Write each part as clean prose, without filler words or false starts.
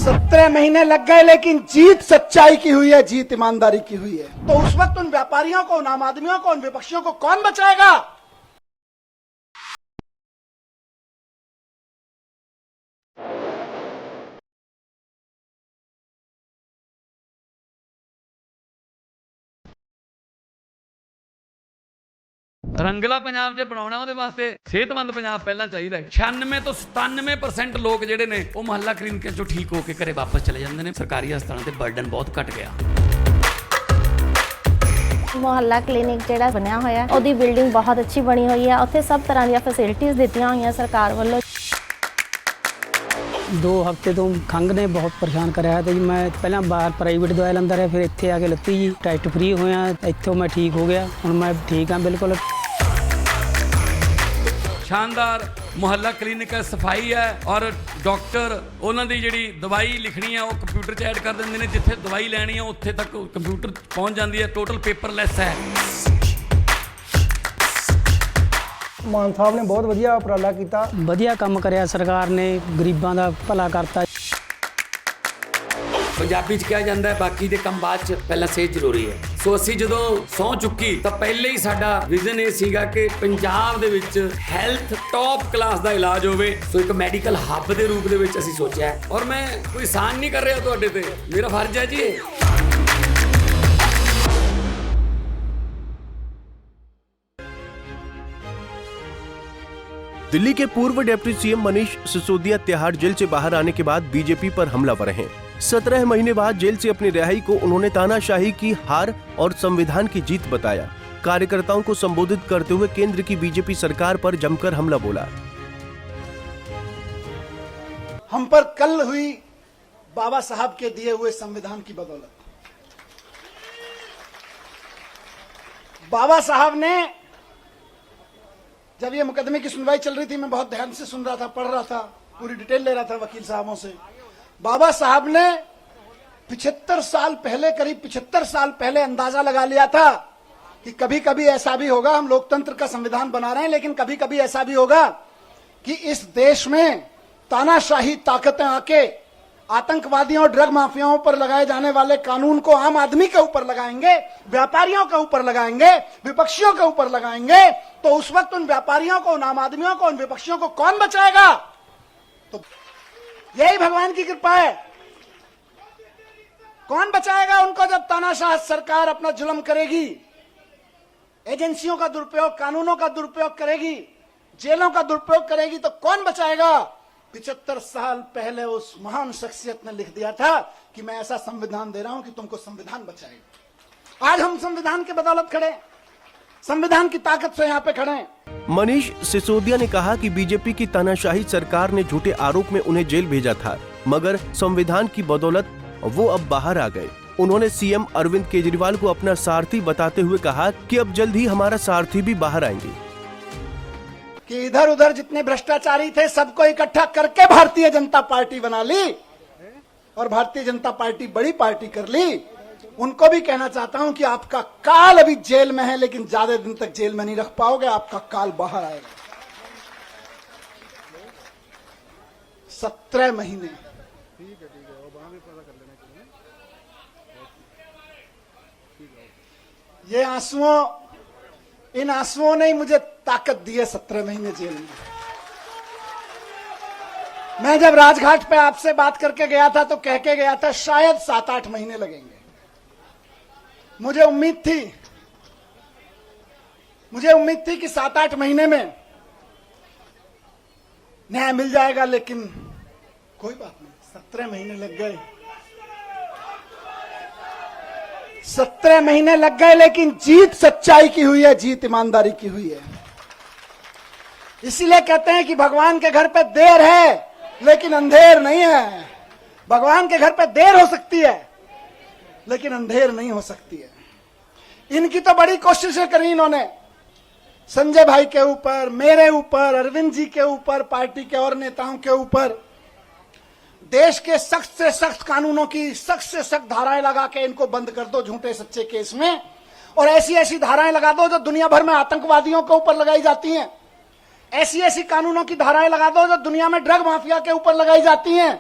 17 महीने लग गए, लेकिन जीत सच्चाई की हुई है, जीत ईमानदारी की हुई है। तो उस वक्त उन व्यापारियों को, उन आम आदमियों को, उन विपक्षियों को कौन बचाएगा? ਰੰਗਲਾ ਪੰਜਾਬ ਜੇ ਬਣਾਉਣਾ ਉਹਦੇ ਵਾਸਤੇ ਸਿਹਤਮੰਦ ਪੰਜਾਬ ਪਹਿਲਾਂ ਚਾਹੀਦਾ ਹੈ। 96 ਤੋਂ 97% ਲੋਕ ਜਿਹੜੇ ਨੇ ਉਹ ਮੁਹੱਲਾ ਕਲੀਨਿਕਾਂ ਚੋਂ ਠੀਕ ਹੋ ਕੇ ਘਰੇ ਵਾਪਸ ਚਲੇ ਜਾਂਦੇ ਨੇ। ਸਰਕਾਰੀ ਹਸਪਤਾਲਾਂ ਤੇ ਬਰਡਨ ਬਹੁਤ ਘਟ ਗਿਆ। ਮੁਹੱਲਾ ਕਲੀਨਿਕ ਜਿਹੜਾ ਬਣਿਆ ਹੋਇਆ ਉਹਦੀ ਬਿਲਡਿੰਗ ਬਹੁਤ ਅੱਛੀ ਬਣੀ ਹੋਈ ਹੈ। ਉੱਥੇ ਸਭ ਤਰ੍ਹਾਂ ਦੀਆਂ ਫੈਸਿਲਿਟੀਆਂ ਦਿੱਤੀਆਂ ਹੋਈਆਂ ਸਰਕਾਰ ਵੱਲੋਂ। 2 ਹਫ਼ਤੇ ਤੋਂ ਖੰਘ ਨੇ ਬਹੁਤ ਪਰੇਸ਼ਾਨ ਕਰਿਆ ਤੇ ਜੀ ਮੈਂ ਪਹਿਲਾਂ ਬਾਹਰ ਪ੍ਰਾਈਵੇਟ ਦਵਾਈ ਲੈਂਦਾ ਰਿਹਾ, ਫਿਰ ਇੱਥੇ ਆ ਕੇ ਲੱਤੀ ਜੀ, ਟੈਸਟ ਫ੍ਰੀ ਹੋਇਆ, ਇੱਥੋਂ ਮੈਂ ਠੀਕ ਹੋ ਗਿਆ। ਹੁਣ ਮੈਂ ਠੀਕ ਹਾਂ ਬਿਲਕੁਲ। ਸ਼ਾਨਦਾਰ ਮੁਹੱਲਾ ਕਲੀਨਿਕ ਹੈ, ਸਫਾਈ ਹੈ ਔਰ ਡਾਕਟਰ ਉਹਨਾਂ ਦੀ ਜਿਹੜੀ ਦਵਾਈ ਲਿਖਣੀ ਹੈ ਉਹ ਕੰਪਿਊਟਰ 'ਚ ਐਡ ਕਰ ਦਿੰਦੇ ਨੇ। ਜਿੱਥੇ ਦਵਾਈ ਲੈਣੀ ਹੈ ਉੱਥੇ ਤੱਕ ਕੰਪਿਊਟਰ ਪਹੁੰਚ ਜਾਂਦੀ ਹੈ। ਟੋਟਲ ਪੇਪਰਲੈਸ ਹੈ। ਮਾਨ ਸਾਹਿਬ ਨੇ ਬਹੁਤ ਵਧੀਆ ਉਪਰਾਲਾ ਕੀਤਾ, ਵਧੀਆ ਕੰਮ ਕਰਿਆ ਸਰਕਾਰ ਨੇ, ਗਰੀਬਾਂ ਦਾ ਭਲਾ ਕਰਤਾ। ਪੰਜਾਬੀ 'ਚ ਕਿਹਾ ਜਾਂਦਾ ਹੈ ਬਾਕੀ ਦੇ ਕੰਮ ਬਾਅਦ 'ਚ, ਪਹਿਲਾਂ ਸਿਹਤ ਜ਼ਰੂਰੀ ਹੈ। ਸੋ ਅਸੀਂ ਜਦੋਂ ਸਹੁੰ ਚੁੱਕੀ ਤਾਂ ਪਹਿਲੇ ਹੀ ਸਾਡਾ ਵਿਜ਼ਨ ਇਹ ਸੀਗਾ ਕਿ ਪੰਜਾਬ ਦੇ ਵਿੱਚ ਹੈਲਥ ਟੌਪ ਕਲਾਸ ਦਾ ਇਲਾਜ ਹੋਵੇ। ਸੋ ਇੱਕ ਮੈਡੀਕਲ ਹੱਬ ਦੇ ਰੂਪ ਦੇ ਵਿੱਚ ਅਸੀਂ ਸੋਚਿਆ ਹੈ। ਔਰ ਮੈਂ ਕੋਈ ਆਸਾਨ ਨਹੀਂ ਕਰ ਰਿਹਾ ਤੁਹਾਡੇ ਤੇ, ਮੇਰਾ ਫਰਜ਼ ਹੈ ਜੀ ਇਹ। दिल्ली के पूर्व deputy CM Manish Sisodia Tihar jail से बाहर आने के बाद बीजेपी पर हमलावर हैं। 17 महीने बाद जेल से अपनी रिहाई को उन्होंने तानाशाही की हार और संविधान की जीत बताया। कार्यकर्ताओं को संबोधित करते हुए केंद्र की बीजेपी सरकार पर जमकर हमला बोला। हम पर कल हुई बाबा साहब के दिए हुए संविधान की बदौलत। बाबा साहब ने, जब ये मुकदमे की सुनवाई चल रही थी, मैं बहुत ध्यान से सुन रहा था, पढ़ रहा था, पूरी डिटेल ले रहा था वकील साहबों से। बाबा साहब ने 75 साल पहले, करीब 75 साल पहले अंदाजा लगा लिया था कि कभी कभी ऐसा भी होगा, हम लोकतंत्र का संविधान बना रहे हैं, लेकिन कभी कभी ऐसा भी होगा कि इस देश में तानाशाही ताकतें आके आतंकवादियों और ड्रग माफियाओं पर लगाए जाने वाले कानून को आम आदमी के ऊपर लगाएंगे, व्यापारियों के ऊपर लगाएंगे, विपक्षियों के ऊपर लगाएंगे। तो उस वक्त उन व्यापारियों को, उन आम आदमियों को, उन विपक्षियों को कौन बचाएगा? तो यही भगवान की कृपा है। कौन बचाएगा उनको जब तानाशाह सरकार अपना जुल्म करेगी, एजेंसियों का दुरुपयोग, कानूनों का दुरुपयोग करेगी, जेलों का दुरुपयोग करेगी, तो कौन बचाएगा? 75 साल पहले उस महान शख्सियत ने लिख दिया था कि मैं ऐसा संविधान दे रहा हूं कि तुमको संविधान बचाएगा। आज हम संविधान के बदौलत खड़े, संविधान की ताकत से यहाँ पे खड़े हैं। मनीष सिसोदिया ने कहा कि बीजेपी की तानाशाही सरकार ने झूठे आरोप में उन्हें जेल भेजा था, मगर संविधान की बदौलत वो अब बाहर आ गए। उन्होंने सीएम अरविंद केजरीवाल को अपना सारथी बताते हुए कहा कि अब जल्द ही हमारा सारथी भी बाहर आएंगे। कि इधर उधर जितने भ्रष्टाचारी थे सबको इकट्ठा करके भारतीय जनता पार्टी बना ली और भारतीय जनता पार्टी बड़ी पार्टी कर ली। उनको भी कहना चाहता हूं कि आपका काल अभी जेल में है, लेकिन ज्यादा दिन तक जेल में नहीं रख पाओगे, आपका काल बाहर आएगा। 17 महीने ये आंसुओं, इन आंसुओं ने ही मुझे ताकत दी है 17 महीने जेल में। मैं जब राजघाट पे आपसे बात करके गया था तो कह के गया था शायद 7-8 महीने लगेंगे। मुझे उम्मीद थी कि 7-8 महीने में न्याय मिल जाएगा, लेकिन कोई बात नहीं, 17 महीने लग गए। 17 महीने लग गए, लेकिन जीत सच्चाई की हुई है, जीत ईमानदारी की हुई है। इसीलिए कहते हैं कि भगवान के घर पे देर है लेकिन अंधेर नहीं है। भगवान के घर पे देर हो सकती है लेकिन अंधेर नहीं हो सकती है। इनकी तो बड़ी कोशिशें करी इन्होंने, संजय भाई के ऊपर, मेरे ऊपर, अरविंद जी के ऊपर, पार्टी के और नेताओं के ऊपर। देश के सख्त से सख्त कानूनों की सख्त से सख्त धाराएं लगा के इनको बंद कर दो झूठे सच्चे केस में, और ऐसी ऐसी धाराएं लगा दो जो दुनिया भर में आतंकवादियों के ऊपर लगाई जाती हैं। ऐसी ऐसी कानूनों की धाराएं लगा दो जो दुनिया में ड्रग माफिया के ऊपर लगाई जाती हैं।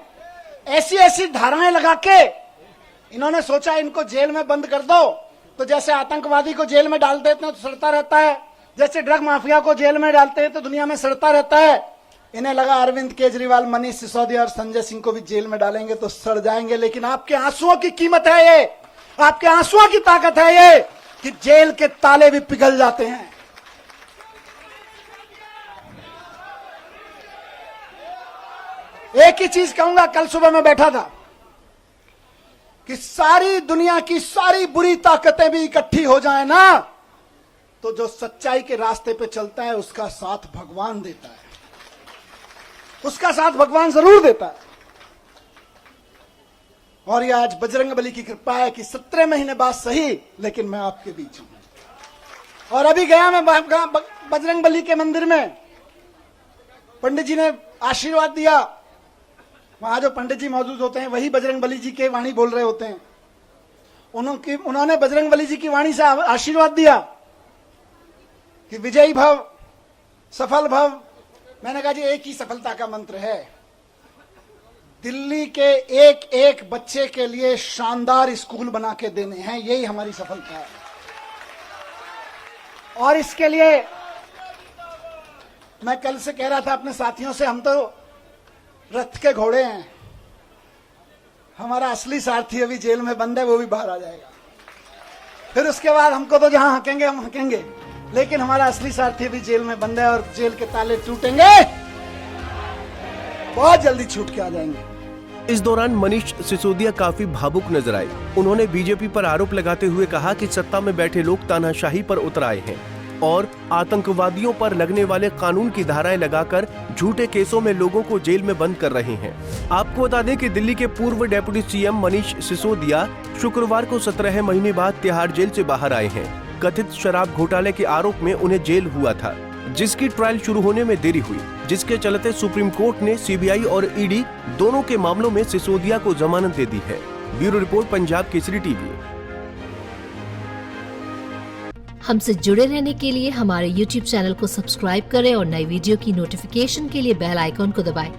ऐसी ऐसी धाराएं लगा के इन्होंने सोचा इनको जेल में बंद कर दो, तो जैसे आतंकवादी को जेल में डाल देते हैं तो सड़ता रहता है, जैसे ड्रग माफिया को जेल में डालते हैं तो दुनिया में सड़ता रहता है। इन्हें लगा अरविंद केजरीवाल, मनीष सिसोदिया और संजय सिंह को भी जेल में डालेंगे तो सड़ जाएंगे। लेकिन आपके आंसुओं की कीमत है ये, आपके आंसुओं की ताकत है ये कि जेल के ताले भी पिघल जाते हैं। एक ही चीज कहूंगा, कल सुबह मैं बैठा था कि सारी दुनिया की सारी बुरी ताकतें भी इकट्ठी हो जाए ना, तो जो सच्चाई के रास्ते पे चलता है उसका साथ भगवान देता है, उसका साथ भगवान जरूर देता है। और ये आज बजरंगबली की कृपा है कि 17 महीने बाद सही, लेकिन मैं आपके बीच हूं। और अभी गया मैं बजरंगबली के मंदिर में, पंडित जी ने आशीर्वाद दिया। वहां जो पंडित जी मौजूद होते हैं वही बजरंगबली जी के वाणी बोल रहे होते हैं। उन्होंने बजरंगबली जी की वाणी से आशीर्वाद दिया कि विजयी भव, सफल भव। मैंने कहा जी एक ही सफलता का मंत्र है, दिल्ली के एक एक बच्चे के लिए शानदार स्कूल बना के देने हैं, यही हमारी सफलता है। और इसके लिए मैं कल से कह रहा था अपने साथियों से, हम तो रथ के घोड़े हैं, हमारा असली सारथी अभी जेल में बंद है, वो भी बाहर आ जाएगा। फिर उसके बाद हमको तो जहां हकेंगे हम हकेंगे, लेकिन हमारा असली सारथी भी जेल में बंद है और जेल के ताले टूटेंगे, बहुत जल्दी छूट के आ जाएंगे। इस दौरान मनीष सिसोदिया काफी भावुक नजर आए। उन्होंने बीजेपी पर आरोप लगाते हुए कहा कि सत्ता में बैठे लोग तानाशाही पर उतर आए हैं और आतंकवादियों पर लगने वाले कानून की धाराएं लगाकर झूठे केसों में लोगों को जेल में बंद कर रहे हैं। आपको बता दें कि दिल्ली के पूर्व डेप्यूटी सीएम मनीष सिसोदिया शुक्रवार को 17 महीने बाद तिहाड़ जेल से बाहर आए हैं। कथित शराब घोटाले के आरोप में उन्हें जेल हुआ था, जिसकी ट्रायल शुरू होने में देरी हुई, जिसके चलते सुप्रीम कोर्ट ने सीबीआई और ईडी दोनों के मामलों में सिसोदिया को जमानत दे दी है। Bureau report, Punjab Kesari TV. हमसे जुड़े रहने के लिए हमारे YouTube चैनल को सब्सक्राइब करें और नई वीडियो की नोटिफिकेशन के लिए बेल आइकॉन को दबाएं।